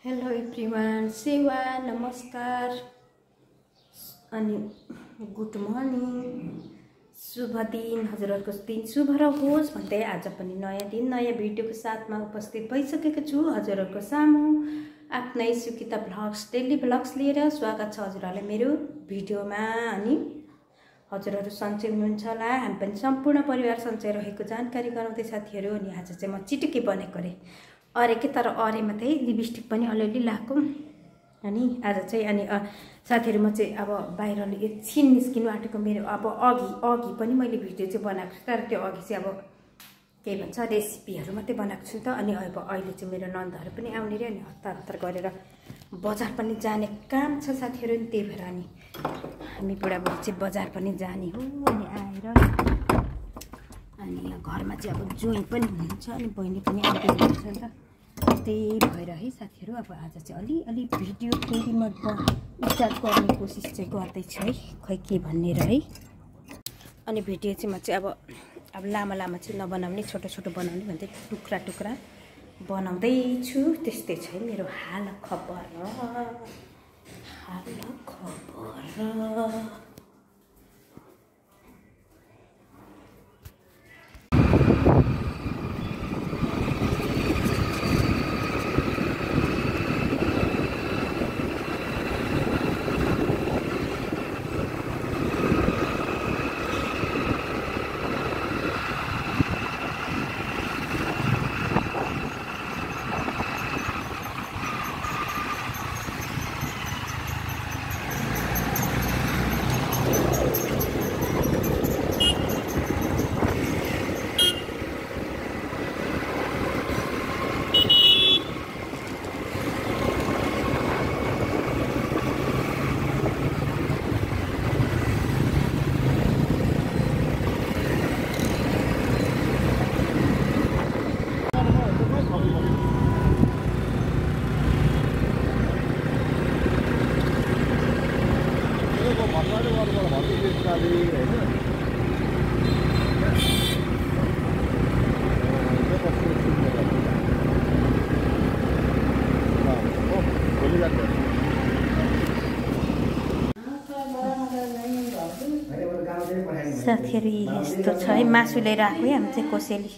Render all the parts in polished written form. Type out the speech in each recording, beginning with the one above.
Hello everyone सेवा नमस्कार अनि गुड मर्निङ शुभ दिन हजुरहरुको दिन शुभ रहोस् भन्दै आज पनि नयाँ दिन नयाँ भिडियोको साथमा उपस्थित भइसकेको छु हजुरहरुको सामु आफ्नै सुकिता भ्लग्स डेली भ्लग्स लिएर स्वागत छ हजुरहरुलाई मेरो भिडियोमा अनि हजुरहरु सन्चै हुनुहुन्छ होला हामी पनि सम्पूर्ण परिवार सन्चै रहेको जानकारी गराउँदै साथीहरु अनि आज चाहिँ म चिटिके बनेको रे अरेके तर अरे मात्रै लिपस्टिक पनि अलिअलि लाको अनि आज चाहिँ अनि साथीहरु म चाहिँ अब बाहिर एकछिन निस्किनु आँटेको मेरो अब अघि पनि मैले भिडियो चाहिँ बनाएको छु तर त्यो अघि चाहिँ अब के भन्छ रेसिपीहरु मात्रै बनाएको छु त अनि अब अहिले चाहिँ मेरो नन्दहरु पनि आउने रे अनि हतार हतार गरेर बजार पनि जाने काम छ साथीहरु नि त्यही भएर अनि हामी बुढाबुढी चाहिँ बजार पनि जाने हो अनि आएर अनि घरमा चाहिँ अब जोइ पनि हुनुहुन्छ अनि बहिनी पनि आउँदै हुनुहुन्छ नि त त्यही भएर है साथीहरु अब आज चाहिँ अलि भिडियो फेरि म स्टार्ट गर्ने कोसिस चाहिँ गर्दैछु है खै के भन्ने र है अनि भिडियो चाहिँ म चाहिँ अब लामो चाहिँ नबनाउने छोटो बनाउने भन्दै टुक्रा बनाउँदै छु त्यस्तै छ है मेरो हाल खबर साथीहरु यस्तो छ है मासु लिएर आएको है हामी चाहिँ कोसेली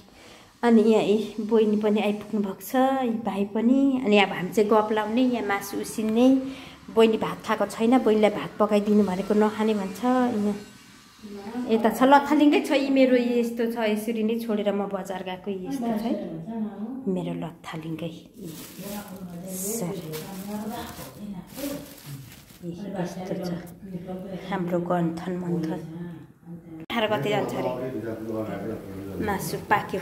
अनि यहाँ बहिनी पनि आइपुग्नु भएको छ भाइ पनि अनि अब हामी चाहिँ गफ लाउने यहाँ मासु उसिन्ने बहिनी भात खाएको छैन बहिनीलाई भात पकाइदिनु भनेको नखाने भन्छ यता छ लथालिङ्गै छ यी मेरो यस्तो छ यसरी नै छोडेर म बजार गएको यस्तो छ मेरो लथालिङ्गै यस्तो छ हाम्रो गन्थन मन्थन खाएर कति जान्छ अरे मासु पाक्यो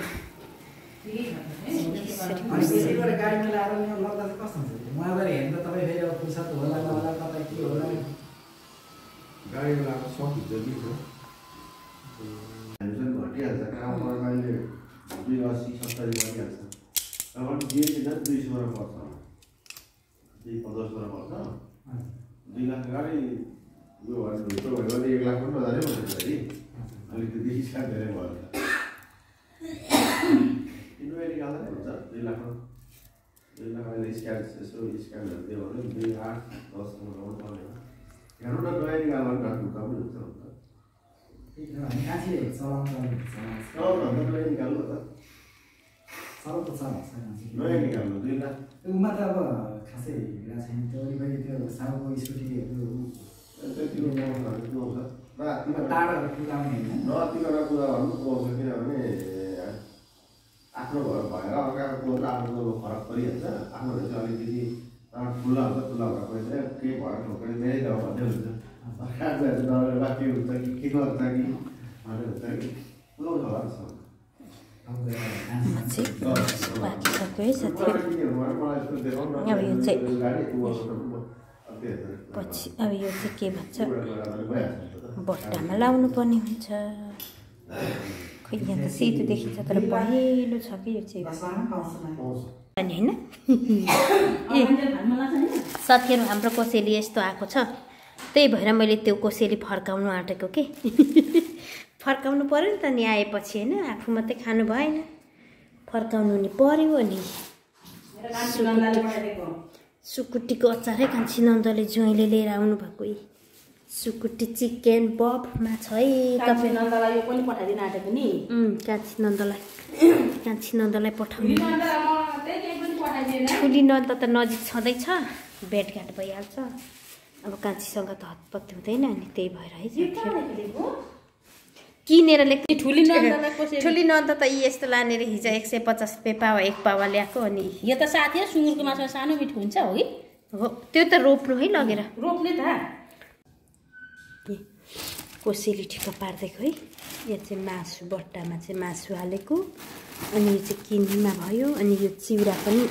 आफ्नो घर भएर अर्काको कोर आफ्नो फरक परिहाल्छ आफ्नो चाहिँ अलिकति खुल्ला भएर चाहिँ केही भएर ठोक्ने मेरै गाउँ भन्दै हुन्छ अर्का के हुन्छ कि के गर्छ कि भन्ने हुन्छ कि पुऱ्याउँछ पछि अब यो चाहिँ के भन्छ बट्टामा लाउनु पर्ने हुन्छ खै यहाँ त सेतो देखिन्छ तर पहेँलो छ कि यो चाहिँ अनि हैन ए साथीहरु हाम्रो कोसेली यस्तो आएको छ त्यही भएर मैले त्यो कोसेली फर्काउनु आँटेको के फर्काउनु पर्यो नि त नि आएपछि हैन आफू मात्रै खानु भएन फर्काउनु नि पर्यो अनि सुकुटीको अचारै कान्छी नन्दले ज्वाइँले लिएर आउनु भएको सुकुटी चिकन बफमा छ है। कान्छी नन्दलाई यो पनि पठाइदिन आँटेको नि। कान्छी नन्दलाई पठाउनु। ठुली नन्द त नजिक छँदैछ, भेटघाट भइहाल्छ। अब कान्छीसँग त हतपत हुँदैन नि, त्यही भएर है किनेर ल्याएको। ठुली नन्द त यस्तो लानेर हिजो 150 रुपियाँ पावा 1 पावा ल्याएको। अनि यो त साथी सुँगुरको मासु सानो मिठो हुन्छ हो कि? हो, त्यो त रोप्नु है लगेर। रोप्ने त कोसेली ठिक्क पार्दैको है। यो चाहिँ मासु, बट्टामा चाहिँ मासु हालेको। अनि यो चाहिँ किनीमा भयो। अनि यो चिउरा पनि,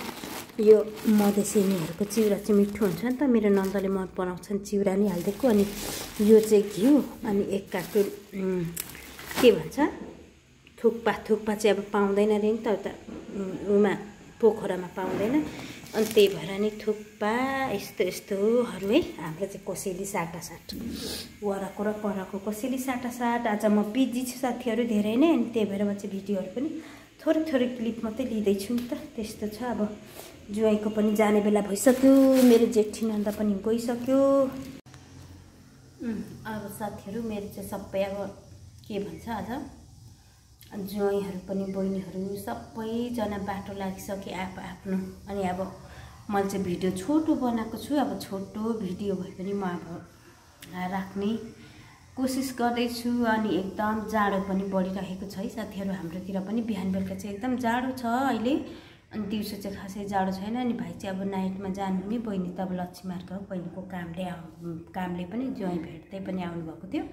यो मधेसीहरूको चिउरा चाहिँ मिठो हुन्छ नि त। मेरो नन्दले मन पराउँछन् चिउरा नै हालिदिएको। अनि यो चाहिँ घिउ। अनि 1 कार्टुन के भन्छ थुक्पा चाहिँ अब पाउँदैन रे नि त, उता उमा पोखरामा पाउँदैन। अनि त्यही भएर नि थुक्पा यस्तोहरू है। हाम्रो चाहिँ कोसेली साटासाट, वरको र परको कोसेली साटासाट। आज म बिजी छु साथीहरू धेरै नै। अनि त्यही भएर म चाहिँ भिडियोहरू पनि थोरै क्लिप मात्रै लिँदैछु नि त। त्यस्तो छ। अब ज्वाइँको पनि जाने बेला भइसक्यो, मेरो जेठी नन्द पनि गइसक्यो। अब साथीहरू मेरो चाहिँ सबै अब के भन्छ आज ज्वाइँहरू पनि बहिनीहरू सबैजना बाटो लागिसके आफ्नो। अनि अब मैले चाहिँ भिडियो छोटो बनाएको छु। अब छोटो भिडियो भए पनि म अब राख्ने कोसिस गर्दैछु। अनि एकदम जाडो पनि बढिरहेको छ है साथीहरू। हाम्रोतिर पनि बिहान बेलुका चाहिँ एकदम जाडो छ अहिले। अनि दिउँसो चाहिँ खासै जाडो छैन। अनि भाइ चाहिँ अब नाइटमा जानुहुने, बहिनी त अब लक्ष्मीमार्ग बहिनीको कामले पनि ज्वाइँ भेट्दै पनि आउनुभएको थियो।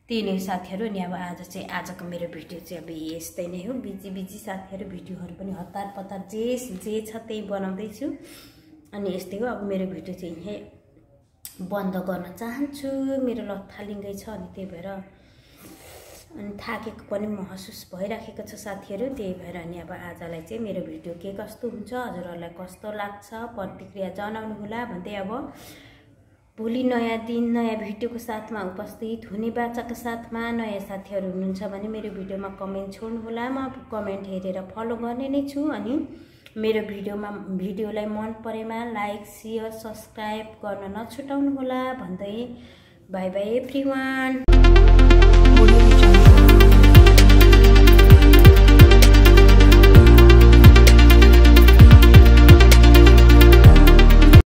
त्यही नै साथीहरू। अनि अब आजको मेरो भिडियो चाहिँ अब यस्तै नै हो। बिजी साथीहरू। भिडियोहरू पनि हतार पतार जे छ त्यही बनाउँदैछु। अनि यस्तै हो। अब मेरो भिडियो चाहिँ यहीँ बन्द गर्न चाहन्छु। मेरो लथालिङ्गै छ। अनि त्यही भएर अनि थाकेको पनि महसुस भइराखेको छ साथीहरू। त्यही भएर अनि अब आजलाई चाहिँ मेरो भिडियो के कस्तो हुन्छ, हजुरहरूलाई कस्तो लाग्छ प्रतिक्रिया जनाउनु होला भन्दै अब भोलि नयाँ दिन नयाँ भिडियोको साथमा उपस्थित हुने बाचाको साथमा। नयाँ साथीहरू हुनुहुन्छ भने मेरो भिडियोमा कमेन्ट छोड्नु होला। म कमेन्ट हेरेर फलो गर्ने नै छु। अनि मेरो भिडियोलाई मन परेमा लाइक शेयर सब्सक्राइब गर्न नछुटाउनु होला भन्दै बाई बाई एभ्रिवान।